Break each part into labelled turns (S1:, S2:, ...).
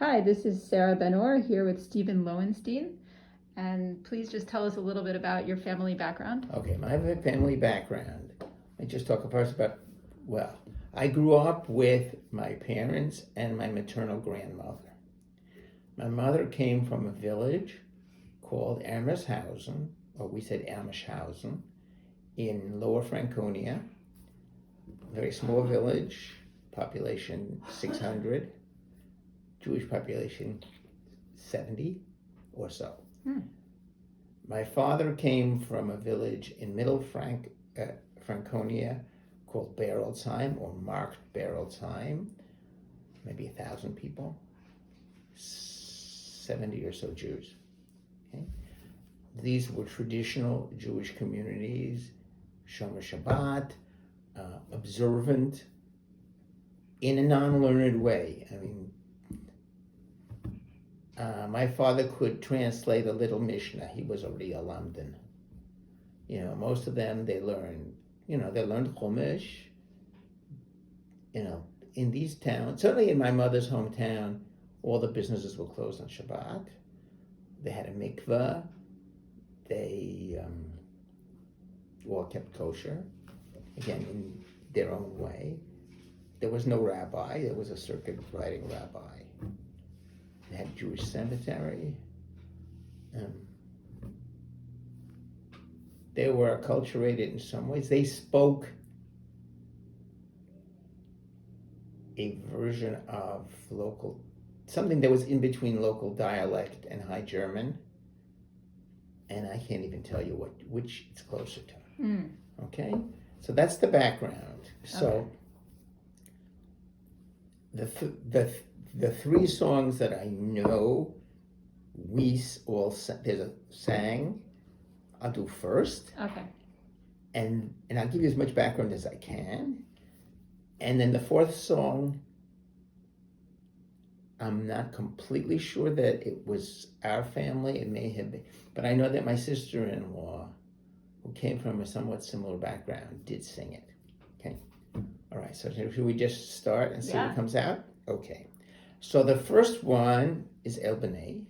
S1: Hi, this is Sarah Benor here with Stephen Lowenstein. And please just tell us a little bit about your family background.
S2: Okay, my family background. I just talk first about, I grew up with my parents and my maternal grandmother. My mother came from a village called Ermershausen, or we said Ermershausen, in Lower Franconia. Very small village, population 600, Jewish population 70 or so. My father came from a village in Middle Franconia called Berolzheim, or marked Berolzheim, maybe 1,000 people, 70 or so Jews. Okay? These were traditional Jewish communities, Shomer Shabbat, observant in a non-learned way. I mean, my father could translate a little Mishnah. He was already a lamdan. Most of them, they learned Chumash. In these towns, certainly in my mother's hometown, all the businesses were closed on Shabbat. They had a mikveh. They all kept kosher, again, in their own way. There was no rabbi. There was a circuit riding rabbi. They had a Jewish cemetery. They were acculturated in some ways. They spoke a version of something that was in between local dialect and High German. And I can't even tell you which it's closer to. Okay? So that's the background. So the three songs that I know we all sang, I'll do first.
S1: Okay.
S2: And I'll give you as much background as I can. And then the fourth song, I'm not completely sure that it was our family. It may have been. But I know that my sister-in-law, who came from a somewhat similar background, did sing it. Okay? All right, so should we just start and see what comes out? Okay. So the first one is Bene.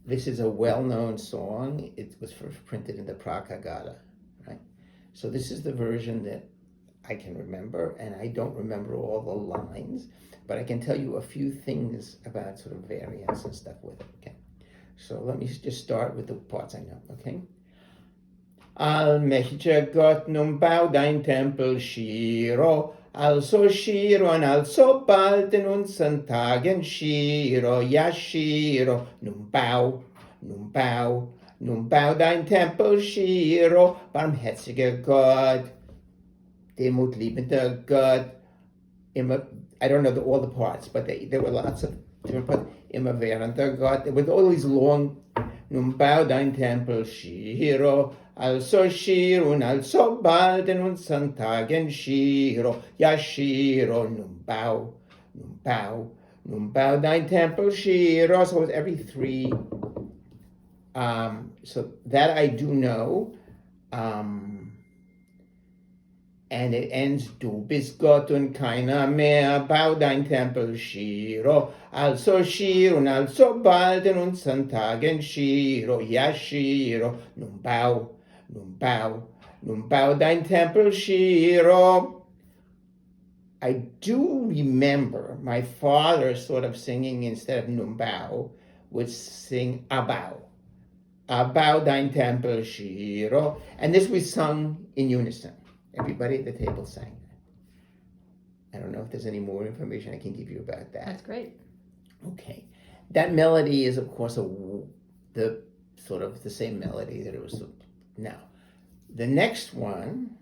S2: This is a well-known song. It was first printed in the Prague Haggadah, right? So this is the version that I can remember, and I don't remember all the lines, but I can tell you a few things about sort of variants and stuff with it, okay? So let me just start with the parts I know, okay? Allmächtiger Gott, nun bau dein Tempel, schiro, also schiro, und also bald in unseren Tagen, schiro, ja schiro, nun bau dein Tempel, schiro, barmherziger Gott, demutliebender Gott, immer, I don't know all the parts, but there were lots of different parts, immerwährender Gott, with all these long, nun bau dein Tempel, schiro, also schiro, und also bald in unseren Tagen, schiro, ja schiro, nun bau dein Tempel, schiro. So it's every three. So that I do know. And it ends, du bist Gott und keiner mehr, bau dein Tempel, schiro, also schiro, und also bald in unseren Tagen, schiro, ja schiro, nun bau dein Tempel, schiro. I do remember my father sort of singing, instead of nun bau, would sing abau dein Tempel, schiro, and this was sung in unison. Everybody at the table sang that. I don't know if there's any more information I can give you about that.
S1: That's great.
S2: Okay. That melody is, of course, the sort of the same melody that it was. Now, the next one,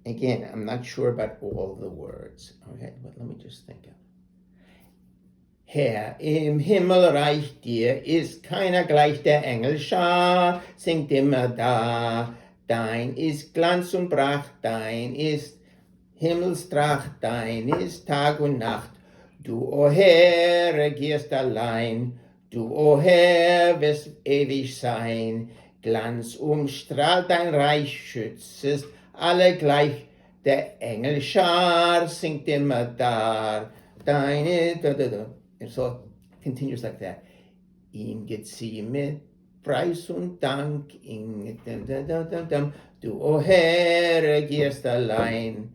S2: again, I'm not sure about all the words. Okay, but let me just think of. Herr, im Himmel reicht dir, ist keiner gleich der Engel Schar, singt immer da. Dein ist Glanz und Pracht, dein ist Himmelstracht, dein ist Tag und Nacht. Du, o Herr, regierst allein, du, o Herr, wirst ewig sein. Glanz umstrahlt dein Reich, schützest alle gleich. Der Engel Schar singt immer da. deine, da, da, da. And so it continues like that. Ihm gezieh mit Preis und Dank, du, o Herr, regierst allein,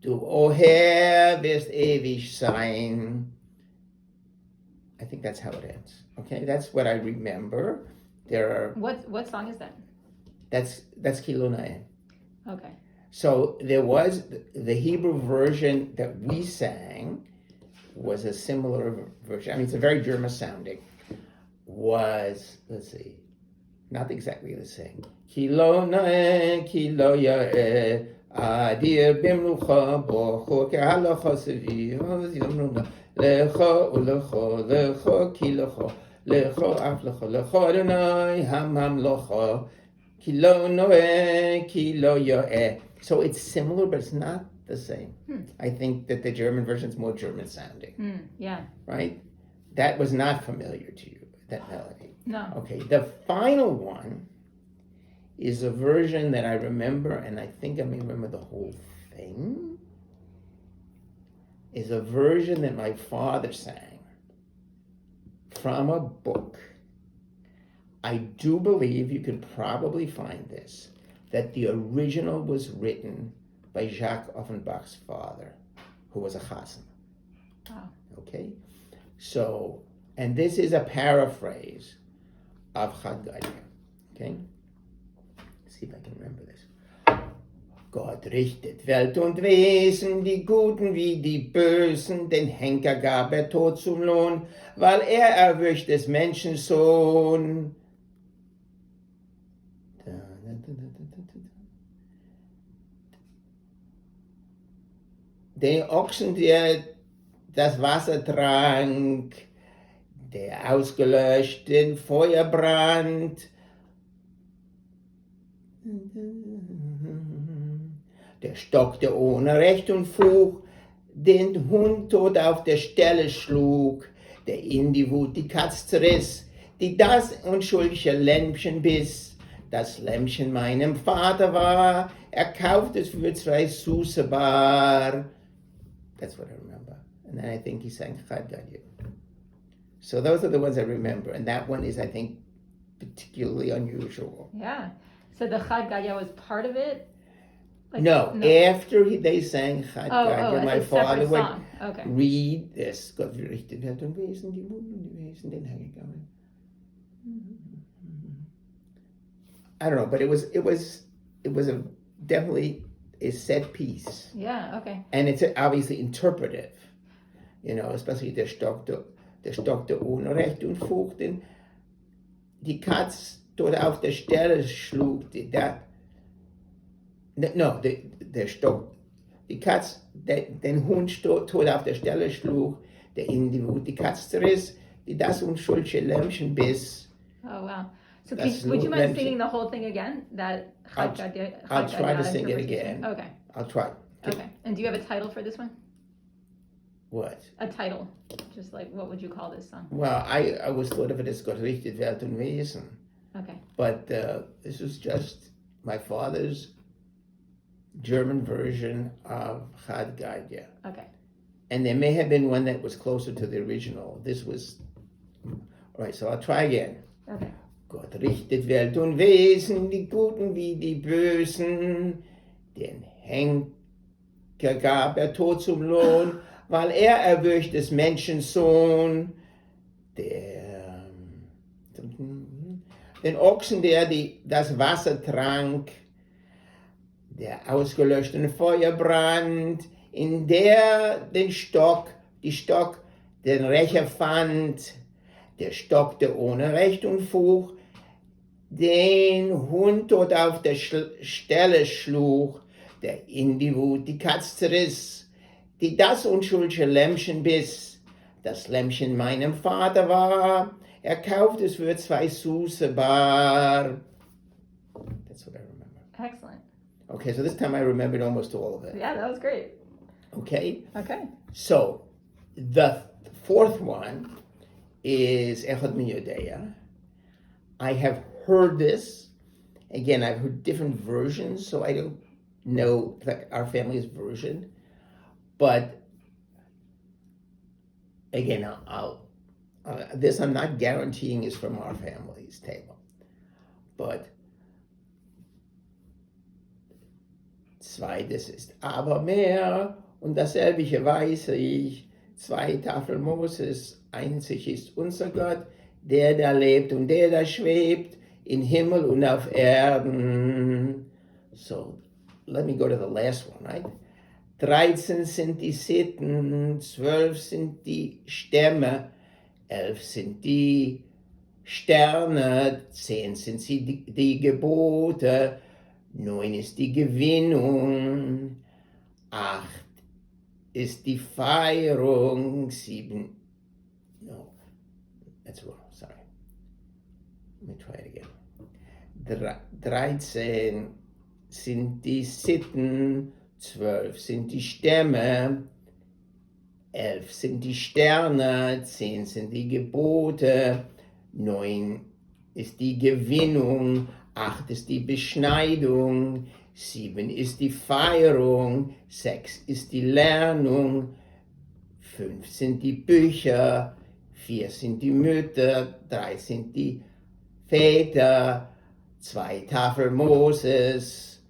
S2: du, o Herr, wirst ewig sein. I think that's how it ends. Okay, that's what I remember. There are.
S1: What song is that?
S2: That's Lo Naeh.
S1: Okay.
S2: So there was the Hebrew version that we sang was a similar version. I mean, it's a very German sounding. Was, let's see, not exactly the same. Ki Lo Naeh, ki Lo Yaeh, adir bimlucha bocho ke halacha sevi lecho ulecho lecho ki lecho lecho af lecho lecho Adonai ham locho ki Lo Naeh ki Lo Yaeh. So it's similar, but it's not the same. I think that the German version is more German sounding.
S1: Yeah.
S2: Right? That was not familiar to you, that melody.
S1: No.
S2: Okay, the final one is a version that I remember, and I think I may remember the whole thing, is a version that my father sang from a book. I do believe you can probably find this, that the original was written by Jacques Offenbach's father, who was a chassan.
S1: Wow.
S2: Okay? So, and this is a paraphrase of Gadya. Okay? Let's see if I can remember this. Gott richtet Welt und Wesen, die Guten wie die Bösen, den Henker gab tot zum Lohn, weil erwürgt des Menschen Sohn. Den Ochsen, der das Wasser trank, der ausgelöscht den Feuerbrand, der Stock, der ohne Recht und Fug den Hund tot auf der Stelle schlug, der in die Wut die Katz zerriss, die das unschuldige Lämpchen biss. Das Lämpchen meinem Vater war, kauft es für 2 Susse bar. That's what I remember. And then I think he sang Gadya. So those are the ones I remember. And that one is, I think, particularly unusual.
S1: Yeah. So the Gadya was part of it?
S2: No, after they sang Gadya, my father would read this. Gott richten Welt und Wesen, die Wesen, den hergegangen. I don't know, but it was definitely a set piece.
S1: Yeah, okay.
S2: And it's obviously interpretive, especially der Stock der ohne Recht und Fug, den die Katz dort auf der Stelle schlug, der Stock, die Katz, den Hund tot auf der Stelle schlug, der in die Wut die Katz zerriss, die das unschuldige Lämmchen biss.
S1: Oh, wow. So would you mind singing the whole thing again?
S2: I'll try to sing it again.
S1: Okay.
S2: I'll try.
S1: Okay. And do you have a title for this one?
S2: What?
S1: A title. Just like, what would you call this song?
S2: Well, I always thought of it as Gott richtet Welt und Wesen.
S1: Okay.
S2: But this was just my father's German version of Gadya.
S1: Okay.
S2: And there may have been one that was closer to the original. This was... All right, so I'll try again.
S1: Okay.
S2: Gott richtet Welt und Wesen, die Guten wie die Bösen. Den Henker gab tot zum Lohn, weil erwürgt des Menschen Sohn. Den Ochsen, der das Wasser trank, der ausgelöschten Feuerbrand, in der den Stock den Rächer fand, der Stock, der ohne Recht und Fug, den Hund tot auf der Stelle schlug, der in die Wut die Katz zerriss, die das unschuldige Lämmchen biss. Das Lämmchen meinem Vater war, kauft es für 2 Susse bar. That's what I remember.
S1: Excellent.
S2: Okay, so this time I remembered almost all of it.
S1: Yeah, that was great.
S2: Okay?
S1: Okay.
S2: So, the 4th one is Echad Mi Yodea. I have heard this. Again, I've heard different versions, so I don't know our family's version. But again, this I'm not guaranteeing is from our family's table, but zweites ist aber mehr und dasselbe weiß ich, 2 Tafel Moses, einzig ist unser Gott, der da lebt und der da schwebt, in Himmel und auf Erden. So, let me go to the last one, right? 13 sind die Sitten, 12 sind die Stämme, 11 sind die Sterne, 10 sind die Gebote, 9 ist die Gewinnung, 8 ist die Feierung, 7, no, that's wrong, sorry. Let me try it again. 13 sind die Sitten, 12 sind die Stämme, 11 sind die Sterne, 10 sind die Gebote, 9 ist die Gewinnung, 8 ist die Beschneidung, 7 ist die Feierung, 6 ist die Lernung, 5 sind die Bücher, 4 sind die Mütter, 3 sind die Väter, 2 Tafel Moses,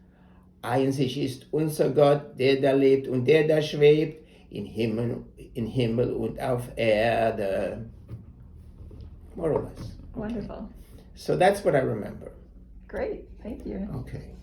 S2: einzig ist unser Gott, der da lebt und der da schwebt, in Himmel und auf Erde. More or less.
S1: Wonderful.
S2: So that's what I remember.
S1: Great. Thank you.
S2: Okay.